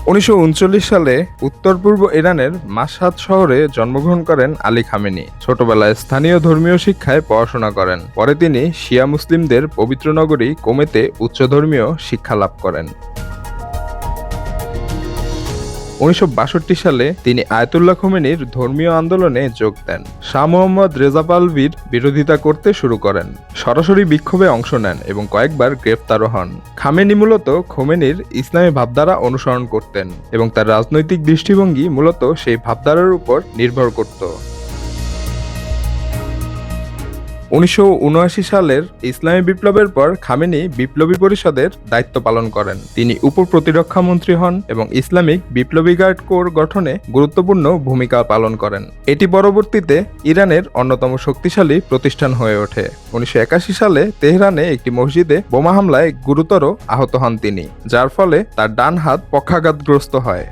1939 সালে উত্তর পূর্ব ইরানের মাশহাদ শহরে জন্মগ্রহণ করেন আলী খামেনি। ছোটবেলায় স্থানীয় ধর্মীয় শিক্ষায় পড়াশোনা করেন। পরে তিনি শিয়া মুসলিমদের পবিত্র নগরী কোমেতে উচ্চ ধর্মীয় শিক্ষা লাভ করেন। 1962 সালে তিনি আয়াতুল্লাহ খোমেনির ধর্মীয় আন্দোলনে যোগ দেন। শাহ মোহাম্মদ রেজা পাহলভির বিরোধিতা করতে শুরু করেন। সরাসরি বিক্ষোভে অংশ নেন এবং কয়েকবার গ্রেফতারও হন। খামেনি মূলত খোমেনির ইসলামী ভাবধারা অনুসরণ করতেন এবং তার রাজনৈতিক দৃষ্টিভঙ্গি মূলত সেই ভাবধারার উপর নির্ভর করত। 1979 সালের ইসলামী বিপ্লবের পর খামেনি বিপ্লবী পরিষদের দায়িত্ব পালন করেন। তিনি উপ-প্রতিরক্ষা মন্ত্রী হন এবং ইসলামিক বিপ্লবী গার্ড কোর গঠনে গুরুত্বপূর্ণ ভূমিকা পালন করেন। এটি পরবর্তীতে ইরানের অন্যতম শক্তিশালী প্রতিষ্ঠান হয়ে ওঠে। 1981 সালে তেহরানে একটি মসজিদে বোমা হামলায় গুরুতর আহত হন তিনি, যার ফলে তার ডান হাত পক্ষাঘাতগ্রস্ত হয়।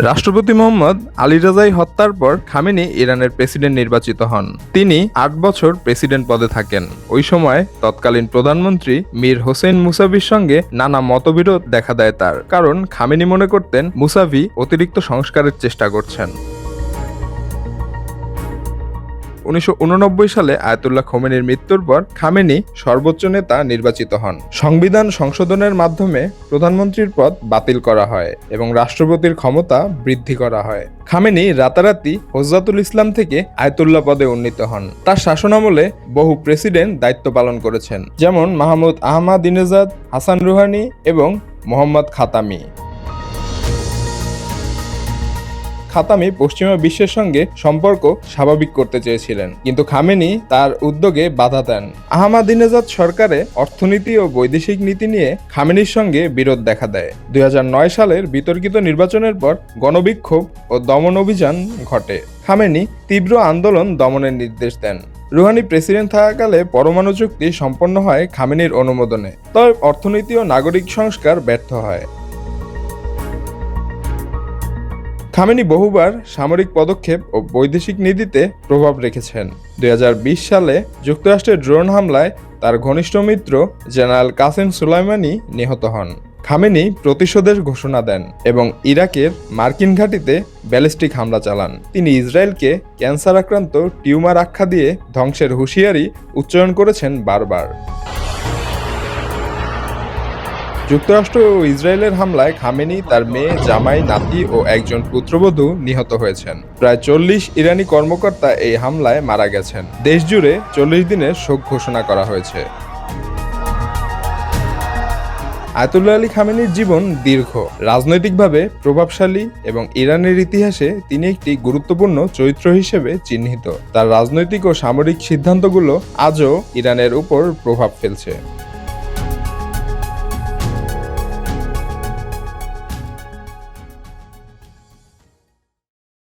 রাষ্ট্রপতি মোহাম্মদ আলী রাজাই হত্যার পর খামেনি ইরানের প্রেসিডেন্ট নির্বাচিত হন। তিনি 8 বছর প্রেসিডেন্ট পদে থাকেন। ওই সময় তৎকালীন প্রধানমন্ত্রী মীর হোসেন মুসাভির সঙ্গে নানা মতবিরোধ দেখা দেয় তার, কারণ খামেনি মনে করতেন মুসাভি অতিরিক্ত সংস্কারের চেষ্টা করছেন। 1989 সালে আয়াতুল্লাহ খোমেনির মৃত্যুর পর খামেনি সর্বোচ্চ নেতা নির্বাচিত হন। সংবিধান সংশোধনের মাধ্যমে প্রধানমন্ত্রীর পদ বাতিল করা হয় এবং রাষ্ট্রপতির ক্ষমতা বৃদ্ধি করা হয়। খামেনি রাতারাতি হোজ্জাতুল ইসলাম থেকে আয়াতুল্লাহ পদে উন্নীত হন। তার শাসনামলে বহু প্রেসিডেন্ট দায়িত্ব পালন করেছেন, যেমন মাহমুদ আহমাদিনেজাদ, হাসান রুহানি এবং মোহাম্মদ খাতামি। খাতামি পশ্চিমা বিশ্বের সঙ্গে সম্পর্ক স্বাভাবিক করতে চেয়েছিলেন, কিন্তু খামেনি তার উদ্যোগে বাধা দেন। আহমাদিনেজাদ সরকারে অর্থনীতি ও বৈদেশিক নীতি নিয়ে খামেনির সঙ্গে বিরোধ দেখা দেয়। 2009 সালের বিতর্কিত নির্বাচনের পর গণবিক্ষোভ ও দমন অভিযান ঘটে। খামেনি তীব্র আন্দোলন দমনের নির্দেশ দেন। রুহানি প্রেসিডেন্ট থাকাকালে পরমাণু চুক্তি সম্পন্ন হয় খামেনির অনুমোদনে, তবে অর্থনীতি ও নাগরিক সংস্কার ব্যর্থ হয়। খামেনি বহুবার সামরিক পদক্ষেপ ও বৈদেশিক নীতিতে প্রভাব রেখেছেন। 2020 সালে যুক্তরাষ্ট্রের ড্রোন হামলায় তার ঘনিষ্ঠ মিত্র জেনারেল কাসেম সুলাইমানি নিহত হন। খামেনি প্রতিশোধের ঘোষণা দেন এবং ইরাকের মার্কিন ঘাঁটিতে ব্যালিস্টিক হামলা চালান। তিনি ইসরায়েলকে ক্যান্সার আক্রান্ত টিউমার আখ্যা দিয়ে ধ্বংসের হুঁশিয়ারি উচ্চারণ করেছেন বারবার। যুক্তরাষ্ট্র ও ইসরায়েলের হামলায় খামেনি, তার মেয়ে, জামাই, নাতি ও একজন পুত্রবধূ নিহত হয়েছেন। প্রায় 40 ইরানি কর্মকর্তা এই হামলায় মারা গেছেন। দেশজুড়ে 40 দিনের শোক ঘোষণা করা হয়েছে। আয়াতুল্লাহ আলী খামেনির জীবন দীর্ঘ, রাজনৈতিকভাবে প্রভাবশালী এবং ইরানের ইতিহাসে তিনি একটি গুরুত্বপূর্ণ চরিত্র হিসেবে চিহ্নিত। তার রাজনৈতিক ও সামরিক সিদ্ধান্তগুলো আজও ইরানের উপর প্রভাব ফেলছে।